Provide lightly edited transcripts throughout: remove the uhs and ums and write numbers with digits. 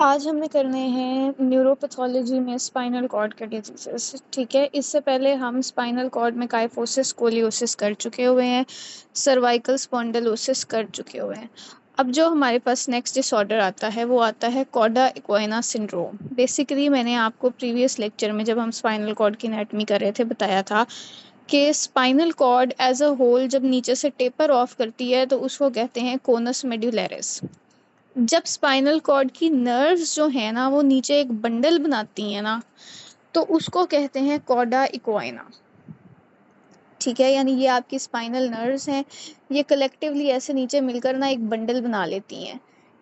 आज हमें करने हैं न्यूरोपैथोलॉजी में स्पाइनल कॉर्ड के डिजीजेस। ठीक है, इससे पहले हम स्पाइनल कॉर्ड में काइफोसिस स्कोलियोसिस कर चुके हुए हैं, सर्वाइकल स्पॉन्डिलोसिस कर चुके हुए हैं। अब जो हमारे पास नेक्स्ट डिसऑर्डर आता है वो आता है कॉडा इक्वाइना सिंड्रोम। बेसिकली मैंने आपको प्रीवियस लेक्चर में जब हम स्पाइनल कॉर्ड की एनाटॉमी कर रहे थे बताया था कि spinal cord as a whole जब नीचे से टेपर ऑफ करती है तो उसको कहते हैं कोनस मेड्यूलरिस। जब स्पाइनल कॉर्ड की नर्व्स जो है ना वो नीचे एक बंडल बनाती हैं ना, तो उसको कहते हैं कॉडा इक्वाइना। ठीक है, यानी ये आपकी स्पाइनल नर्व्स हैं, ये कलेक्टिवली ऐसे नीचे मिलकर ना एक बंडल बना लेती हैं।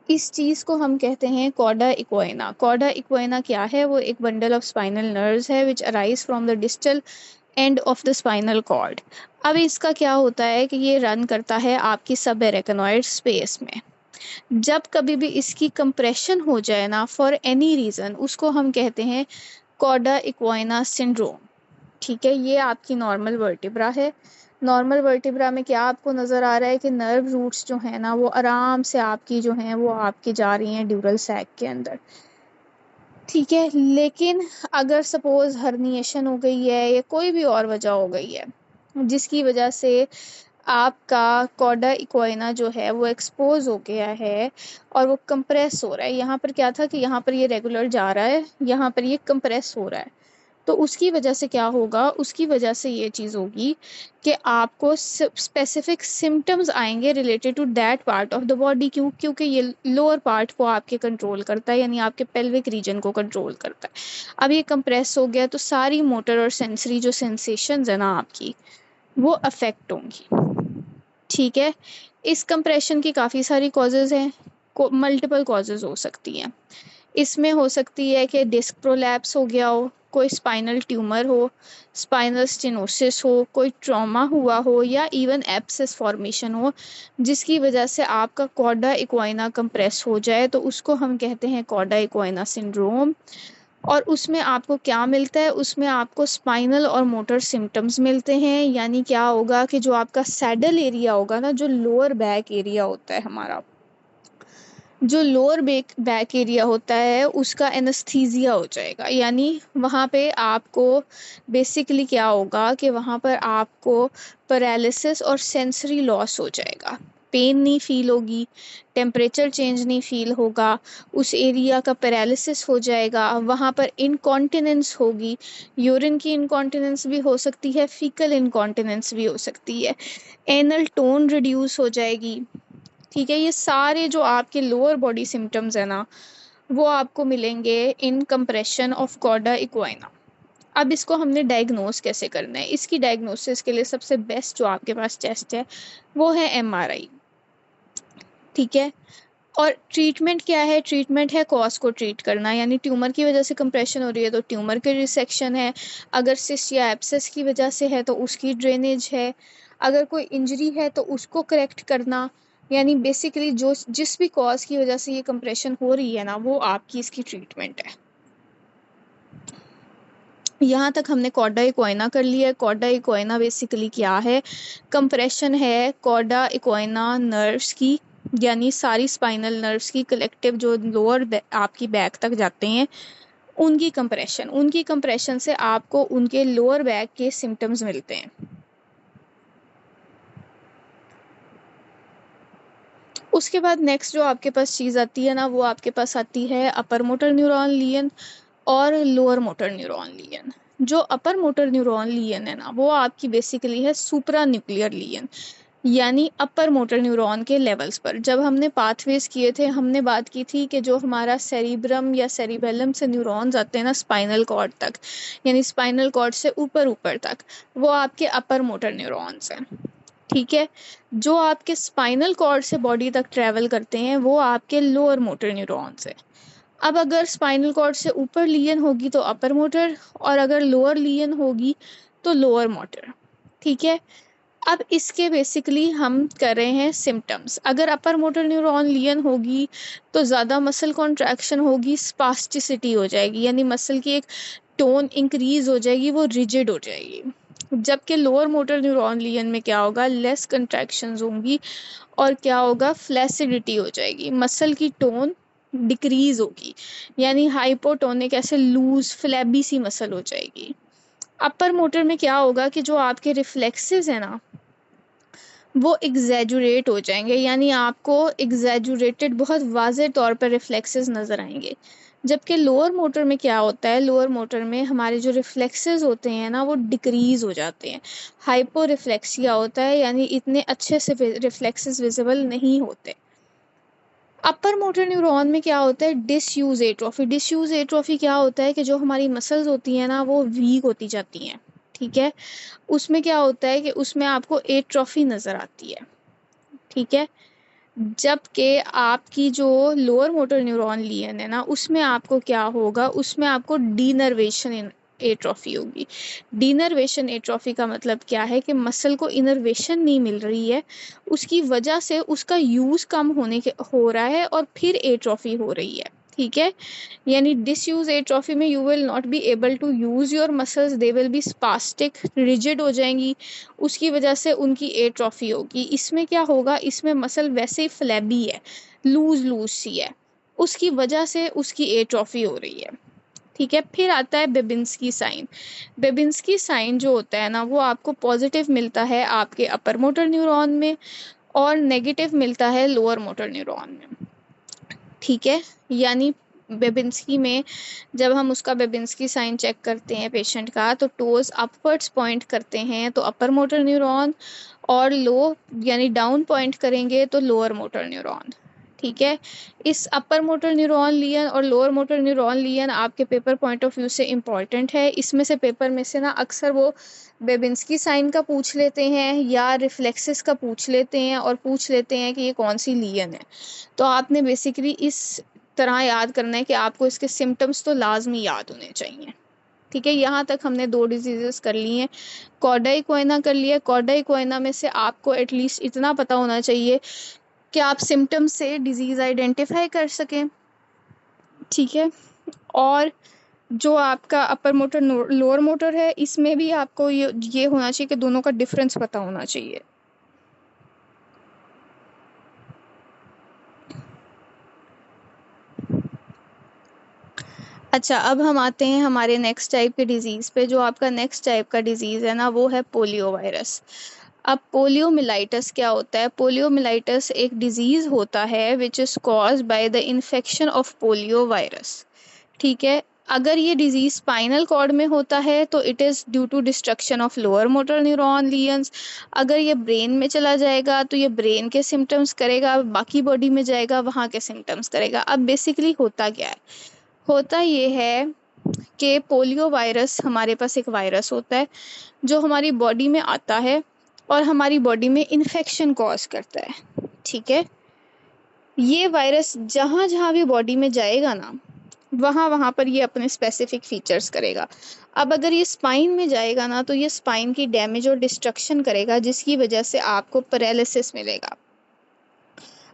इस चीज़ को हम कहते हैं कॉडा इक्वाइना। कॉडा इक्वाइना क्या है? वो एक बंडल ऑफ स्पाइनल नर्व्स है which arise from the distal end of the spinal cord. अब इसका क्या होता है कि ये रन करता है आपकी सब एरेकनॉइड स्पेस में। जब कभी भी इसकी कंप्रेशन हो जाए ना फॉर एनी रीज़न, उसको हम कहते हैं कॉडा इक्वाइना सिंड्रोम। ठीक है, ये आपकी नॉर्मल वर्टिब्रा है। नॉर्मल वर्टिब्रा में क्या आपको नज़र आ रहा है कि नर्व रूट्स जो हैं ना वो आराम से आपकी जो हैं वो आपकी जा रही हैं ड्यूरल सैक के अंदर। ठीक है, लेकिन अगर सपोज हर्निएशन हो गई है या कोई भी और वजह हो गई है जिसकी वजह से आपका कॉडा इक्वाइना जो है वो एक्सपोज हो गया है और वो कंप्रेस हो रहा है। यहाँ पर क्या था कि यहाँ पर ये रेगुलर जा रहा है, यहाँ पर ये कंप्रेस हो रहा है। तो उसकी वजह से क्या होगा? उसकी वजह से ये चीज़ होगी कि आपको स्पेसिफिक सिम्टम्स आएंगे related to that part of the body. क्योंकि ये लोअर पार्ट को आपके कंट्रोल करता है, यानी आपके पेल्विक रीजन को कंट्रोल करता है। अब ये कंप्रेस हो गया तो सारी मोटर और सेंसरी जो सेंसेशंस है ना आपकी वो अफेक्ट होंगी। ठीक है, इस कंप्रेशन की काफ़ी सारी कॉजेज़ हैं, मल्टीपल कॉजेज़ हो सकती हैं। इसमें हो सकती है कि डिस्क प्रोलैप्स हो गया हो, कोई स्पाइनल ट्यूमर हो, स्पाइनल स्टेनोसिस हो, कोई ट्रॉमा हुआ हो या इवन एब्सेस फॉर्मेशन हो जिसकी वजह से आपका कॉडा इक्वाइना कंप्रेस हो जाए, तो उसको हम कहते हैं कॉडा इक्वाइना सिंड्रोम। और उसमें आपको क्या मिलता है? उसमें आपको स्पाइनल और मोटर सिम्टम्स मिलते हैं। यानी क्या होगा कि जो आपका सैडल एरिया होगा ना, जो लोअर बैक एरिया होता है हमारा, जो लोअर बैक एरिया होता है उसका एनेस्थीसिया हो जाएगा। यानी वहाँ पे आपको बेसिकली क्या होगा कि वहाँ पर आपको पैरालिसिस और सेंसरी लॉस हो जाएगा। पेन नहीं फील होगी, टेम्परेचर चेंज नहीं फील होगा, उस एरिया का पैरालिसिस हो जाएगा। वहाँ पर इनकॉन्टिनेंस होगी, यूरिन की इनकॉन्टिनेंस भी हो सकती है, फीकल इनकॉन्टिनेंस भी हो सकती है, एनल टोन रिड्यूस हो जाएगी। ठीक है, ये सारे जो आपके लोअर बॉडी सिम्टम्स है ना वो आपको मिलेंगे इन कंप्रेशन ऑफ कॉर्डा इक्वाइना। अब इसको हमने डायग्नोस कैसे करना है? इसकी डायग्नोसिस के लिए सबसे बेस्ट जो आपके पास टेस्ट है वो है एमआरआई। ठीक है, और ट्रीटमेंट क्या है? ट्रीटमेंट है कॉज को ट्रीट करना, यानी ट्यूमर की वजह से कंप्रेशन हो रही है तो ट्यूमर के रिसेक्शन है, अगर सिस्ट या एब्सेस की वजह से है तो उसकी ड्रेनेज है, अगर कोई इंजरी है तो उसको करेक्ट करना। यानी बेसिकली जो जिस भी कॉज की वजह से ये कंप्रेशन हो रही है ना वो आपकी इसकी ट्रीटमेंट है। यहाँ तक हमने कॉर्डा इक्वाइना कर लिया है। कॉर्डा इक्वाइना बेसिकली क्या है? कंप्रेशन है कॉर्डा इक्वाइना नर्व्स की, यानी सारी स्पाइनल नर्व्स की कलेक्टिव जो लोअर आपकी बैक तक जाते हैं उनकी कंप्रेशन से आपको उनके लोअर बैक के सिम्टम्स मिलते हैं। उसके बाद नेक्स्ट जो आपके पास चीज़ आती है ना वो आपके पास आती है अपर मोटर न्यूरॉन लियन और लोअर मोटर न्यूरॉन लियन। जो अपर मोटर न्यूरॉन लियन है ना वो आपकी बेसिकली है सुप्रा न्यूक्लियर लियन, यानी अपर मोटर न्यूरॉन के लेवल्स पर। जब हमने पाथवेज किए थे हमने बात की थी कि जो हमारा सेरिब्रम या सेरिबेलम से न्यूरॉन्स आते हैं ना स्पाइनल कॉर्ड तक, यानी स्पाइनल कॉर्ड से ऊपर ऊपर तक, वो आपके अपर मोटर न्यूरॉन्स हैं। ठीक है, जो आपके स्पाइनल कॉर्ड से बॉडी तक ट्रैवल करते हैं वो आपके लोअर मोटर न्यूरॉन्स हैं। अब अगर स्पाइनल कॉर्ड से ऊपर लियन होगी तो अपर मोटर, और अगर लोअर लियन होगी तो लोअर मोटर। ठीक है, अब इसके बेसिकली हम कर रहे हैं सिम्टम्स। अगर अपर मोटर न्यूरॉन लियन होगी तो ज़्यादा मसल कॉन्ट्रैक्शन होगी, स्पास्टिसिटी हो जाएगी, यानी मसल की एक टोन इंक्रीज हो जाएगी, वो रिजिड हो जाएगी। जबकि लोअर मोटर न्यूरॉन लियन में क्या होगा? लेस कंट्रैक्शंस होंगी और क्या होगा? फ्लैसिडिटी हो जाएगी, मसल की टोन डिक्रीज होगी, यानी हाइपोटोनिक ऐसे लूज फ्लैबी सी मसल हो जाएगी। अपर मोटर में क्या होगा कि जो आपके रिफ्लेक्सेस है ना वो एग्जैजुरेट हो जाएंगे, यानी आपको एग्जैजुरेटेड बहुत वाज़ेह तौर पर रिफ्लेक्सेस नज़र आएंगे। जबकि लोअर मोटर में क्या होता है, लोअर मोटर में हमारे जो रिफ्लेक्सेस होते हैं ना वो डिक्रीज़ हो जाते हैं, हाइपो रिफ्लेक्सिया होता है, यानी इतने अच्छे से रिफ्लेक्सेस विजिबल नहीं होते। अपर मोटर न्यूरॉन में क्या होता है, डिसयूज एट्रोफी। डिसयूज एट्रोफी क्या होता है कि जो हमारी मसल्स होती हैं ना वो वीक होती जाती हैं, ठीक है। उसमें क्या होता है कि उसमें आपको एट्रोफी नज़र आती है, ठीक है। जबकि आपकी जो लोअर मोटर न्यूरॉन लियन है ना उसमें आपको क्या होगा, उसमें आपको डीनर्वेशन एट्रोफी होगी। डीनर्वेशन एट्रोफी का मतलब क्या है कि मसल को इनर्वेशन नहीं मिल रही है, उसकी वजह से उसका यूज़ कम हो रहा है और फिर एट्रोफी हो रही है, ठीक है। यानी डिसयूज एट्रोफी में you will not be able to use your muscles, they will be spastic, rigid हो जाएंगी, उसकी वजह से उनकी एट्रोफी होगी। इसमें क्या होगा, इसमें मसल वैसे ही फ्लैबी है, लूज लूज सी है, उसकी वजह से उसकी एट्रोफी हो रही है, ठीक है। फिर आता है बेबिंस्की साइन। बेबिंस्की साइन जो होता है ना वो आपको पॉजिटिव मिलता है आपके अपर मोटर न्यूरॉन में और नेगेटिव मिलता है लोअर मोटर न्यूरॉन में, ठीक है। यानी बेबिंस्की में जब हम उसका बेबिंस्की साइन चेक करते हैं पेशेंट का तो टोज अपवर्ड्स पॉइंट करते हैं तो अपर मोटर न्यूरॉन, और लो यानी डाउन पॉइंट करेंगे तो लोअर मोटर न्यूरॉन, ठीक है। इस अपर मोटर न्यूरॉन लियन और लोअर मोटर न्यूरॉन लियन आपके पेपर पॉइंट ऑफ व्यू से इम्पॉर्टेंट है। इसमें से पेपर में से ना अक्सर वो बेबिंस्की साइन का पूछ लेते हैं या रिफ्लेक्सेस का पूछ लेते हैं और पूछ लेते हैं कि ये कौन सी लियन है। तो आपने बेसिकली इस तरह याद करना है कि आपको इसके सिम्टम्स तो लाजमी याद होने चाहिए, ठीक है। यहाँ तक हमने 2 डिजीज़ेस कर ली हैं। कॉर्डाई कोएना कर लिया। कॉर्डाई कोएना में से आपको एटलीस्ट इतना पता होना चाहिए कि आप सिम्टम्स से डिजीज़ आइडेंटिफाई कर सकें, ठीक है। और जो आपका अपर मोटर लोअर मोटर है इसमें भी आपको ये होना चाहिए कि दोनों का डिफरेंस पता होना चाहिए। अच्छा, अब हम आते हैं हमारे नेक्स्ट टाइप के डिज़ीज़ पे। जो आपका नेक्स्ट टाइप का डिज़ीज़ है ना वो है पोलियो वायरस। अब पोलियोमिलाइटिस क्या होता है, पोलियोमिलाइटिस एक डिज़ीज़ होता है which is caused by the infection of polio virus, ठीक है। अगर ये डिज़ीज़ स्पाइनल कॉर्ड में होता है तो it is due to destruction of lower motor neuron lesions. अगर ये ब्रेन में चला जाएगा तो ये ब्रेन के सिम्टम्स करेगा, बाकी बॉडी में जाएगा वहाँ के सिम्टम्स करेगा। अब बेसिकली होता क्या है, होता ये है कि पोलियो वायरस, हमारे पास एक वायरस होता है जो हमारी बॉडी में आता है और हमारी बॉडी में इन्फेक्शन कॉज करता है, ठीक है। ये वायरस जहाँ जहाँ भी बॉडी में जाएगा ना वहाँ वहाँ पर ये अपने स्पेसिफिक फीचर्स करेगा। अब अगर ये स्पाइन में जाएगा ना तो ये स्पाइन की डैमेज और डिस्ट्रक्शन करेगा जिसकी वजह से आपको पैरालिसिस मिलेगा।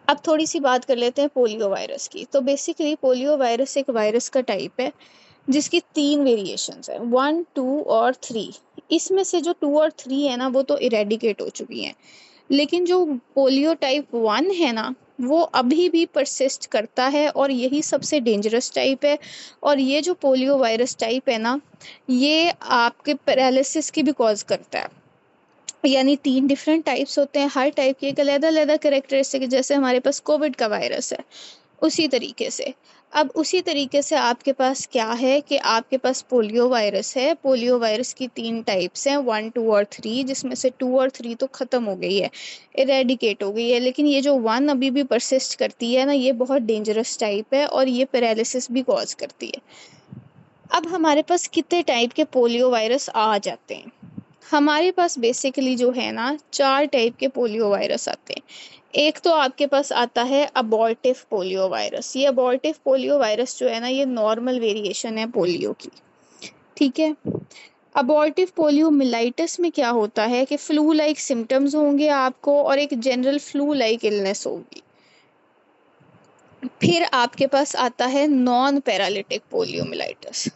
अब थोड़ी सी बात कर लेते हैं पोलियो वायरस की। तो बेसिकली पोलियो वायरस एक वायरस का टाइप है जिसकी 3 वेरिएशंस हैं, 1, 2 और 3। इसमें से जो 2 और 3 है ना वो तो इरेडिकेट हो चुकी हैं, लेकिन जो पोलियो टाइप 1 है ना वो अभी भी परसिस्ट करता है और यही सबसे डेंजरस टाइप है। और ये जो पोलियो वायरस टाइप है ना ये आपके पैरालिसिस की भी कॉज करता है। यानी 3 डिफरेंट टाइप्स होते हैं, हर टाइप की एक अलग-अलग कैरेक्टरिस्टिक, जैसे हमारे पास कोविड का वायरस है उसी तरीके से। अब उसी तरीके से आपके पास क्या है कि आपके पास पोलियो वायरस है। पोलियो वायरस की 3 टाइप्स हैं, 1, 2 और 3, जिसमें से 2 और 3 तो ख़त्म हो गई है, इरेडिकेट हो गई है। लेकिन ये जो 1 अभी भी परसिस्ट करती है ना ये बहुत डेंजरस टाइप है और ये पैरालिसिस भी कॉज करती है। अब हमारे पास कितने टाइप के पोलियो वायरस आ जाते हैं, हमारे पास बेसिकली जो है ना 4 टाइप के पोलियो वायरस आते हैं। एक तो आपके पास आता है अबॉर्टिव पोलियो वायरस। ये अबॉर्टिव पोलियो वायरस जो है ना ये नॉर्मल वेरिएशन है पोलियो की, ठीक है। अबॉर्टिव पोलियोमिलाइटिस में क्या होता है कि फ्लू लाइक सिम्टम्स होंगे आपको और एक जनरल फ्लू लाइक इलनेस होगी। फिर आपके पास आता है नॉन पैरालिटिक पोलियोमिलाइटिस।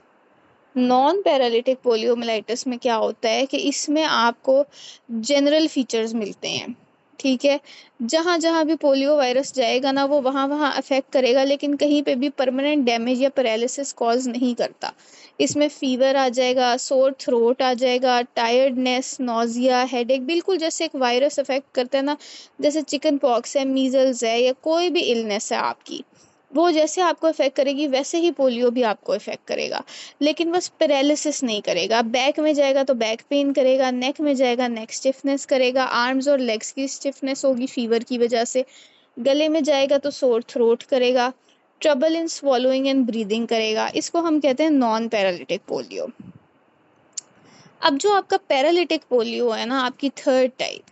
नॉन पैरालिटिक पोलियोमिलाइटिस में क्या होता है कि इसमें आपको जनरल फीचर्स मिलते हैं, ठीक है। जहाँ जहाँ भी पोलियो वायरस जाएगा ना वो वहाँ वहाँ अफेक्ट करेगा, लेकिन कहीं पे भी परमानेंट डैमेज या पैरालिसिस कॉज नहीं करता। इसमें फीवर आ जाएगा, सोर थ्रोट आ जाएगा, टायर्डनेस, नोजिया, हेडेक, बिल्कुल जैसे एक वायरस अफेक्ट करता है ना, जैसे चिकन पॉक्स है, मीजल्स है, या कोई भी इलनेस है आपकी, वो जैसे आपको इफेक्ट करेगी वैसे ही पोलियो भी आपको इफेक्ट करेगा। लेकिन बस पैरालिसिस नहीं करेगा। बैक में जाएगा तो बैक पेन करेगा, नेक में जाएगा नेक स्टिफनेस करेगा, आर्म्स और लेग्स की स्टिफनेस होगी फीवर की वजह से, गले में जाएगा तो सोर थ्रोट करेगा, trouble in swallowing and breathing करेगा। इसको हम कहते हैं नॉन पैरालिटिक पोलियो। अब जो आपका पैरालिटिक पोलियो है ना, आपकी थर्ड टाइप,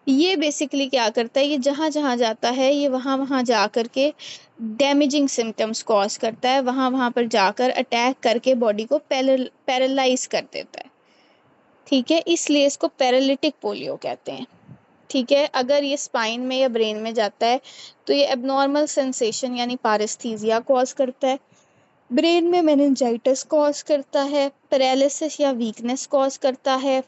ये बेसिकली क्या करता है, ये जहाँ जहाँ जाता है ये वहाँ वहाँ जा कर के डैमेजिंग सिम्टम्स कॉज करता है, वहाँ वहाँ पर जाकर अटैक करके बॉडी को पैरालाइज कर देता है। ठीक है, इसलिए इसको पैरालिटिक पोलियो कहते हैं। ठीक है, अगर ये स्पाइन में या ब्रेन में जाता है तो ये एबनॉर्मल सेंसेशन यानी पारेस्थीसिया कॉज करता है, ब्रेन में मेनिंजाइटिस कॉज करता है, पैरालिसिस या वीकनेस कॉज करता है,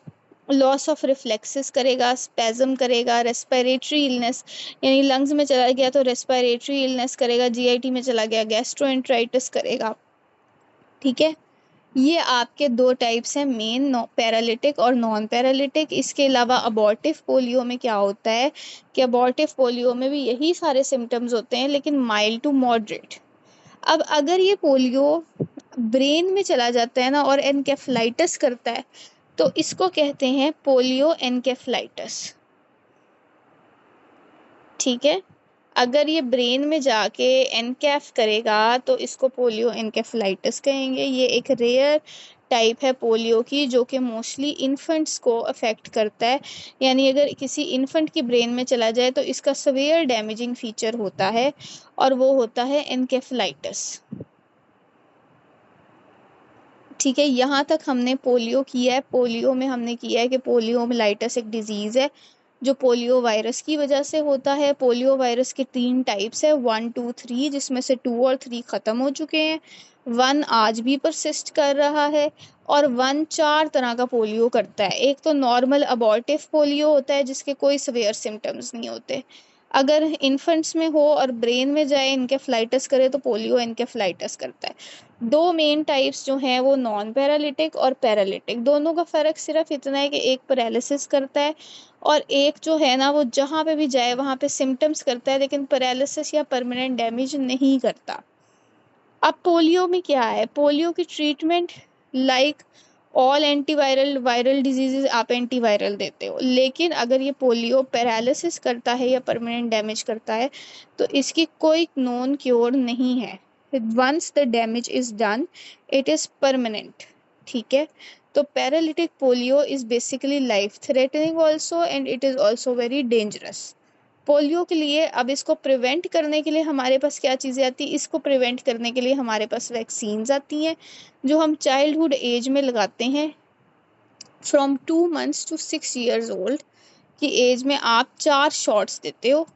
लॉस ऑफ रिफ्लेक्सेस करेगा, स्पैज्म करेगा, रेस्पिरेटरी इलनेस यानी लंग्स में चला गया तो रेस्पिरेटरी इलनेस करेगा, जीआईटी में चला गया गैस्ट्रोएंटराइटिस करेगा। ठीक है, ये आपके दो टाइप्स हैं मेन, पैरालिटिक और नॉन पैरालिटिक। इसके अलावा अबॉर्टिव पोलियो में क्या होता है कि अबॉर्टिव पोलियो में भी यही सारे सिम्टम्स होते हैं लेकिन माइल्ड टू मॉडरेट। अब अगर ये पोलियो ब्रेन में चला जाता है ना और एनकेफ्लाइटिस करता है तो इसको कहते हैं पोलियो एनकेफ्लाइटिस। ठीक है, अगर ये ब्रेन में जाके एनकैफ करेगा तो इसको पोलियो एनकेफ्लाइटिस कहेंगे। ये एक रेयर टाइप है पोलियो की जो कि मोस्टली इन्फेंट्स को अफेक्ट करता है, यानी अगर किसी इन्फेंट की ब्रेन में चला जाए तो इसका सवेयर डैमेजिंग फीचर होता है और वो होता है एनकेफ्लाइटिस। ठीक है, यहाँ तक हमने पोलियो किया है। पोलियो में हमने किया है कि पोलियोमाइलाइटिस एक डिजीज़ है जो पोलियो वायरस की वजह से होता है। पोलियो वायरस के 3 टाइप्स है, 1, 2, 3, जिसमें से 2 और 3 ख़त्म हो चुके हैं, 1 आज भी परसिस्ट कर रहा है और 1 4 तरह का पोलियो करता है। एक तो नॉर्मल अबॉर्टिव पोलियो होता है जिसके कोई सवेयर सिम्टम्स नहीं होते, अगर इन्फेंट्स में हो और ब्रेन में जाए एनकेफ्लाइटिस करे तो पोलियो एनकेफ्लाइटिस करता है। दो मेन टाइप्स जो हैं वो नॉन पैरालिटिक और पैरालिटिक, दोनों का फ़र्क सिर्फ इतना है कि एक पैरालिसिस करता है और एक जो है ना वो जहाँ पे भी जाए वहाँ पे सिम्टम्स करता है लेकिन पैरालिसिस या परमानेंट डैमेज नहीं करता। अब पोलियो में क्या है, पोलियो की treatment like all antiviral viral diseases आप एंटीवायरल देते हो, लेकिन अगर ये पोलियो पैरालिसिस करता है या परमानेंट डैमेज करता है तो इसकी कोई नोन क्योर नहीं है। Once the damage is done it is permanent. ठीक है, तो paralytic polio is basically life threatening also and it is also very dangerous. Polio के लिए अब इसको प्रिवेंट करने के लिए हमारे पास क्या चीज़ें आती हैं, इसको प्रिवेंट करने के लिए हमारे पास वैक्सीन्स आती हैं जो हम चाइल्डहुड एज में लगाते हैं, from 2 months to 6 years old की एज में आप 4 शॉट्स देते हो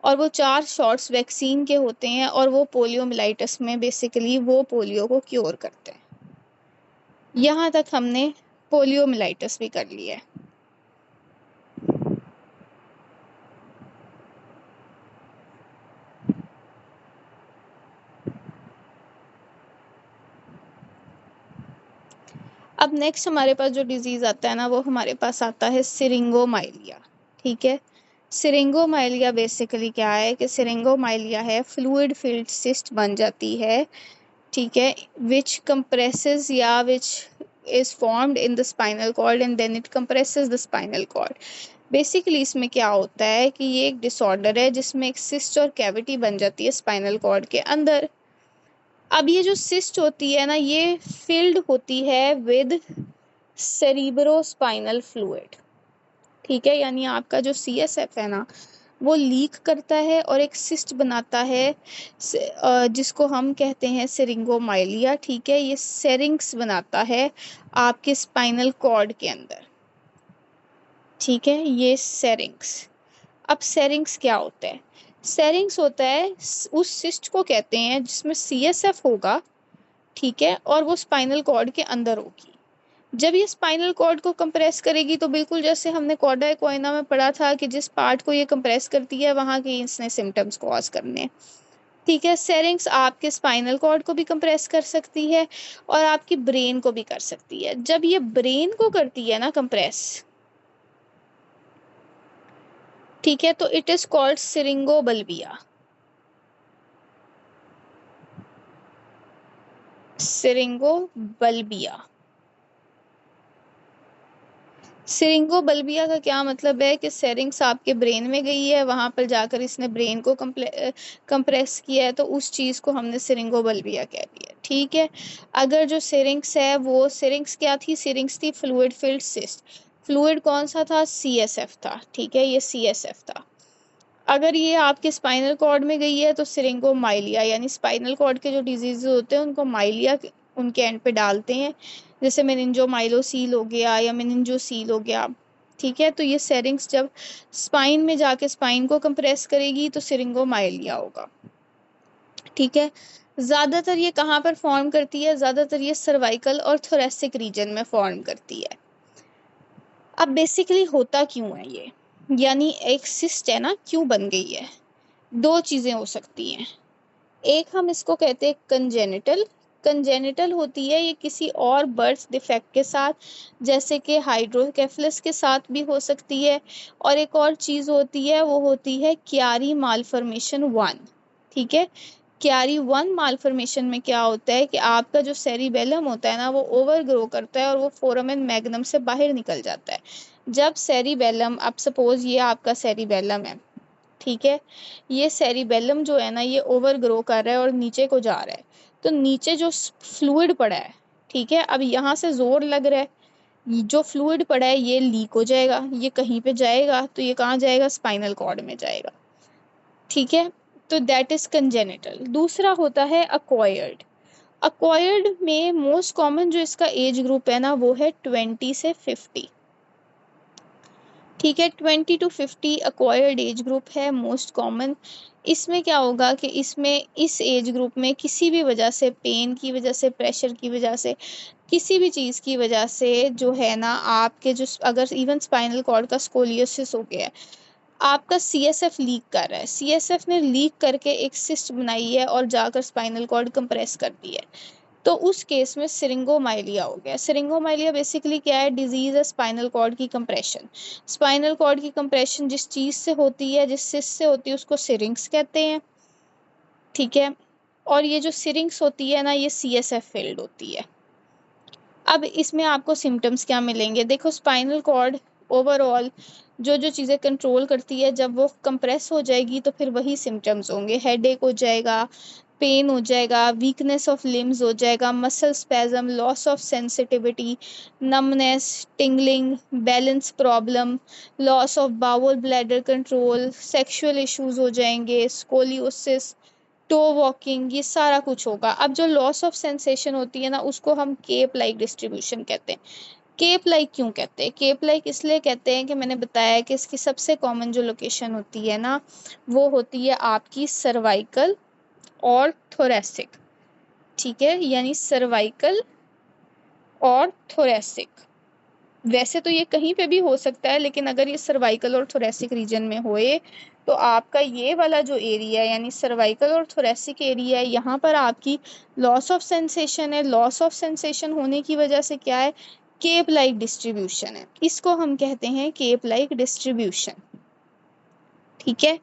और वो 4 शॉट्स वैक्सीन के होते हैं और वो पोलियोमाइलाइटिस में बेसिकली वो पोलियो को क्योर करते हैं। यहाँ तक हमने पोलियोमाइलाइटिस भी कर लिया है। अब नेक्स्ट हमारे पास जो डिजीज़ आता है ना वो हमारे पास आता है सिरिंगोमाइलिया। ठीक है, सिरिंगोमाइलिया बेसिकली क्या है कि सिरिंगोमाइलिया है फ्लूइड फिल्ड सिस्ट बन जाती है। ठीक है, विच कंप्रेसेस या which is formed in the spinal cord and then it compresses the spinal cord. Basically इसमें क्या होता है कि ये एक डिसऑर्डर है जिसमें एक सिस्ट और कैविटी बन जाती है स्पाइनल कॉर्ड के अंदर। अब ये जो सिस्ट होती है ना ये फिल्ड होती है विद सेरिब्रोस्पाइनल फ्लूइड। ठीक है, यानी आपका जो CSF है ना वो लीक करता है और एक सिस्ट बनाता है जिसको हम कहते हैं सिरिंगोमाइलिया। ठीक है, ये सेरिंग्स बनाता है आपके स्पाइनल कॉर्ड के अंदर। ठीक है, ये सेरिंग्स। अब सेरिंग्स क्या होता है, सेरिंग्स होता है उस सिस्ट को कहते हैं जिसमें CSF होगा। ठीक है, और वो स्पाइनल कॉर्ड के अंदर होगी। जब ये स्पाइनल कॉर्ड को कंप्रेस करेगी तो बिल्कुल जैसे हमने कॉर्डा इक्वाइना में पढ़ा था कि जिस पार्ट को ये कंप्रेस करती है वहां के इसने सिम्टम्स कॉज करने हैं। ठीक है, सेरिंग्स आपके स्पाइनल कॉर्ड को भी कंप्रेस कर सकती है और आपकी ब्रेन को भी कर सकती है। जब ये ब्रेन को करती है ना कंप्रेस, ठीक है, तो इट इज कॉल्ड सिरिंगोबल्बिया। सिरिंगोबल्बिया। सिरिंगोबल्बिया का क्या मतलब है कि सेरिंग्स आपके ब्रेन में गई है, वहां पर जाकर इसने ब्रेन को कंप्रेस किया है, तो उस चीज को हमने सिरिंगोबल्बिया कह दिया। ठीक है, अगर जो सिरिंग्स है वो सिरिंग्स क्या थी, सिरिंग्स थी फ्लूइड फिल्ड सिस्ट। फ्लूइड कौन सा था, सीएसएफ था। ठीक है, ये सीएसएफ था। अगर ये आपके स्पाइनल कॉर्ड में गई है तो सिरिंगोमाइलिया, यानी स्पाइनल कॉर्ड के जो डिजीज होते हैं उनको माइलिया उनके एंड पे डालते हैं, जैसे मेनिंजोमाइलोसील हो गया या मेनिंजोसील हो गया। ठीक है, तो ये सेरिंग्स जब स्पाइन में जाके स्पाइन को कंप्रेस करेगी तो सिरिंगोमाइलिया होगा। ठीक है, ज़्यादातर ये कहाँ पर फॉर्म करती है, ज़्यादातर ये सर्वाइकल और थोरेसिक रीजन में फॉर्म करती है। अब बेसिकली होता क्यों है ये, यानी एक सिस्ट है ना क्यों बन गई है, दो चीज़ें हो सकती हैं। एक हम इसको कहते हैं कंजेनिटल। कंजेनिटल होती है ये किसी और बर्थ डिफेक्ट के साथ, जैसे कि हाइड्रोकेफलस के साथ भी हो सकती है। और एक और चीज़ होती है वो होती है क्यारी मालफॉर्मेशन 1। ठीक है, क्यारी 1 मालफॉर्मेशन में क्या होता है कि आपका जो सेरिबेलम होता है ना वो ओवर ग्रो करता है और वो फोरामेन मैग्नम से बाहर निकल जाता है। जब सेरिबेलम, अब सपोज ये आपका सेरिबेलम है, ठीक है, ये सेरिबेलम जो है ना ये ओवर ग्रो कर रहा है और नीचे को जा रहा है, तो नीचे जो फ्लूइड पड़ा है, ठीक है, अब यहाँ से जोर लग रहा है, जो फ्लूइड पड़ा है ये लीक हो जाएगा, ये कहीं पे जाएगा, तो ये कहाँ जाएगा, स्पाइनल कॉर्ड में जाएगा। ठीक है, तो दैट इज कंजेनिटल। दूसरा होता है अक्वायर्ड। अक्वायर्ड में मोस्ट कॉमन जो इसका एज ग्रुप है ना वो है 20 से 50। ठीक है, 20 टू 50 अक्वायर्ड एज ग्रुप है मोस्ट कॉमन। इसमें क्या होगा कि इसमें इस एज ग्रुप में किसी भी वजह से, पेन की वजह से, प्रेशर की वजह से, किसी भी चीज़ की वजह से जो है ना आपके जो, अगर इवन स्पाइनल कॉर्ड का स्कोलियोसिस हो गया है, आपका सीएसएफ लीक कर रहा है, सीएसएफ ने लीक करके एक सिस्ट बनाई है और जाकर स्पाइनल कॉर्ड कंप्रेस कर दी है, तो उस केस में सिरिंगोमाइलिया हो गया। सिरिंगोमाइलिया बेसिकली क्या है, डिजीज है स्पाइनल कॉर्ड की कंप्रेशन। स्पाइनल कॉर्ड की कंप्रेशन जिस चीज़ से होती है, जिस सिस्ट से होती है, उसको सिरिंग्स कहते हैं। ठीक है, और ये जो सिरिंग्स होती है ना ये सीएसएफ फील्ड होती है। अब इसमें आपको सिम्टम्स क्या मिलेंगे, देखो स्पाइनल कॉर्ड ओवरऑल जो जो चीज़ें कंट्रोल करती है, जब वो कंप्रेस हो जाएगी तो फिर वही सिम्टम्स होंगे, हेडेक हो जाएगा, पेन हो जाएगा, वीकनेस ऑफ लिम्स हो जाएगा, muscle spasm, loss of sensitivity, numbness, tingling, balance problem, loss of bowel bladder control, sexual issues हो जाएंगे, स्कोलियोसिस, टो वॉकिंग, ये सारा कुछ होगा। अब जो लॉस ऑफ सेंसेशन होती है ना उसको हम केप लाइक डिस्ट्रीब्यूशन कहते हैं। केप लाइक क्यों कहते हैं, केप लाइक इसलिए कहते हैं कि मैंने बताया कि इसकी सबसे कॉमन जो लोकेशन होती है ना वो होती है आपकी सर्वाइकल और थोरेसिक। ठीक है, यानी सर्वाइकल और थोरेसिक। वैसे तो ये कहीं पे भी हो सकता है, लेकिन अगर ये सर्वाइकल और थोरेसिक रीजन में होए तो आपका ये वाला जो एरिया है यानी सर्वाइकल और थोरेसिक एरिया है, यहाँ पर आपकी लॉस ऑफ सेंसेशन है। लॉस ऑफ सेंसेशन होने की वजह से क्या है, केप लाइक डिस्ट्रीब्यूशन है, इसको हम कहते हैं केप लाइक डिस्ट्रीब्यूशन। ठीक है,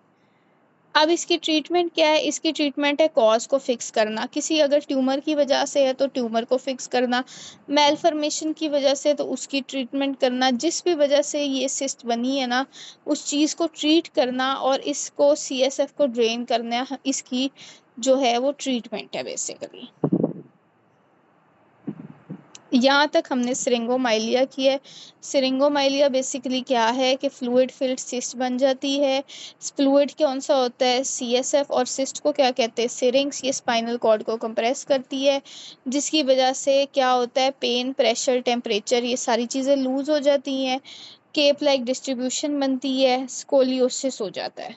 अब इसकी ट्रीटमेंट क्या है, इसकी ट्रीटमेंट है कॉज को फिक्स करना, किसी अगर ट्यूमर की वजह से है तो ट्यूमर को फिक्स करना, मेलफॉर्मेशन की वजह से तो उसकी ट्रीटमेंट करना, जिस भी वजह से ये सिस्ट बनी है ना उस चीज़ को ट्रीट करना और इसको सीएसएफ को ड्रेन करना, इसकी जो है वो ट्रीटमेंट है बेसिकली। यहाँ तक हमने सिरिंगोमाइलिया की है। सिरिंगोमाइलिया बेसिकली क्या है कि फ्लूइड फिल्ड सिस्ट बन जाती है। फ्लूइड कौन सा होता है, सीएसएफ, और सिस्ट को क्या कहते हैं, सिरिंग्स। ये स्पाइनल कॉर्ड को कंप्रेस करती है जिसकी वजह से क्या होता है, पेन, प्रेशर, टेम्परेचर, ये सारी चीज़ें लूज हो जाती हैं, केप लाइक डिस्ट्रीब्यूशन बनती है, स्कोलियोसिस हो जाता है।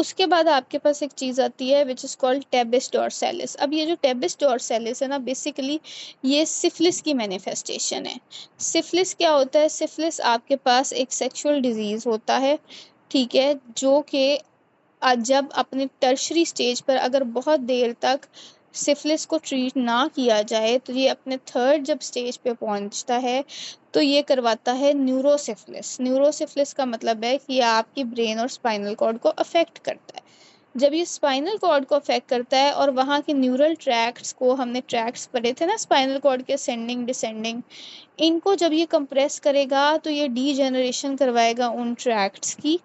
उसके बाद आपके पास एक चीज़ आती है विच इज़ कॉल्ड टेबिस डोर्सालिस। अब ये जो टेबिस डोर्सालिस है ना, बेसिकली ये सिफिलिस की मैनिफेस्टेशन है। सिफिलिस क्या होता है? सिफिलिस आपके पास एक सेक्सुअल डिजीज़ होता है, ठीक है, जो कि जब अपने टर्शरी स्टेज पर अगर बहुत देर तक सिफिलिस को ट्रीट ना किया जाए तो ये अपने थर्ड जब स्टेज पे पहुंचता है तो ये करवाता है न्यूरोसिफिलिस। न्यूरोसिफिलिस का मतलब है कि ये आपकी ब्रेन और स्पाइनल कॉर्ड को अफेक्ट करता है। जब ये स्पाइनल कॉर्ड को अफेक्ट करता है और वहाँ के न्यूरल ट्रैक्ट्स को, हमने ट्रैक्ट्स पढ़े थे ना स्पाइनल कॉर्ड के, असेंडिंग डिसेंडिंग, इनको जब ये कंप्रेस करेगा तो ये डीजेनरेशन करवाएगा उन ट्रैक्ट्स की।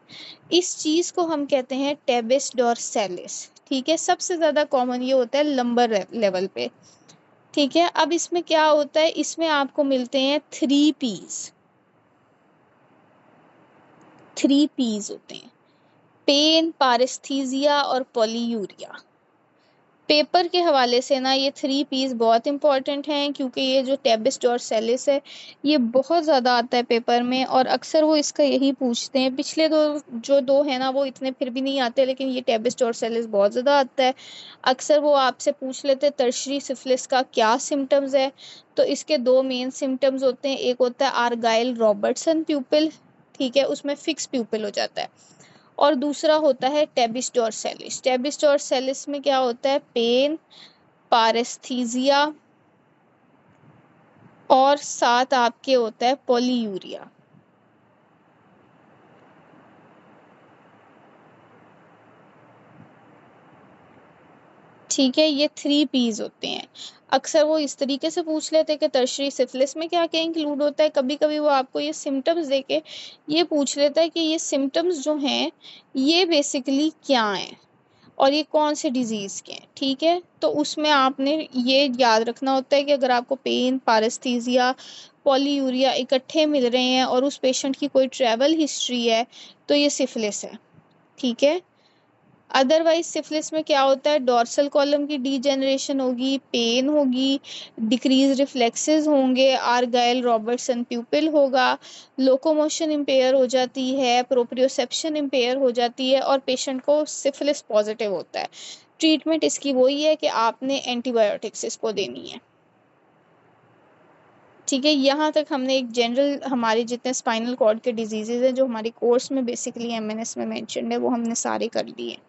इस चीज़ को हम कहते हैं टेबिस डोर्सालिस, ठीक है। सबसे ज़्यादा कॉमन ये होता है लंबर लेवल पे, ठीक है। अब इसमें क्या होता है? इसमें आपको मिलते हैं 3 P's। 3 P's होते हैं, पेन, पारेस्थीजिया और पॉलीयूरिया। पेपर के हवाले से ना ये 3 P's बहुत इंपॉर्टेंट हैं, क्योंकि ये जो टेबिस डोर्सालिस है ये बहुत ज़्यादा आता है पेपर में, और अक्सर वो इसका यही पूछते हैं। पिछले दो है ना वो इतने फिर भी नहीं आते, लेकिन ये टेबिस डोर्सालिस बहुत ज़्यादा आता है। अक्सर वो आपसे पूछ लेते हैं टर्शरी सिफिलिस का क्या सिम्टम्स है, तो इसके 2 मेन सिम्टम्स होते हैं। एक होता है आर्गाइल रॉबर्टसन प्यूपिल, ठीक है, उसमें फिक्स प्यूपिल हो जाता है, और दूसरा होता है टेबिस डोर्सालिस। टेबिस डोर्सालिस में क्या होता है? पेन, पारेस्थीजिया और साथ आपके होता है पॉलीयूरिया। ठीक है, ये 3 P's होते हैं। अक्सर वो इस तरीके से पूछ लेते हैं कि टर्शरी सिफिलिस में क्या क्या इंक्लूड होता है। कभी कभी वो आपको ये सिम्टम्स देके ये पूछ लेता है कि ये सिम्टम्स जो हैं ये बेसिकली क्या हैं और ये कौन से डिजीज़ के हैं, ठीक है। तो उसमें आपने ये याद रखना होता है कि अगर आपको पेन, पारेस्थीजिया, पॉलीयूरिया इकट्ठे मिल रहे हैं और उस पेशेंट की कोई ट्रैवल हिस्ट्री है तो ये सिफिलिस है, ठीक है। अदरवाइज सिफिलिस में क्या होता है? डॉर्सल कॉलम की डीजेनरेशन होगी, पेन होगी, डिक्रीज रिफ्लेक्सेस होंगे, आर्गाइल रॉबर्टसन प्यूपिल होगा, लोकोमोशन इम्पेयर हो जाती है, प्रोप्रियोसेप्शन इम्पेयर हो जाती है, और पेशेंट को सिफिलिस पॉजिटिव होता है। ट्रीटमेंट इसकी वही है कि आपने एंटीबायोटिक्स इसको देनी है, ठीक है। यहाँ तक हमने एक जनरल हमारे जितने स्पाइनल कॉर्ड के डिजीजेज हैं जो हमारे कोर्स में बेसिकली एमएनएस में मेंशन्ड है वो हमने सारे कर लिए हैं।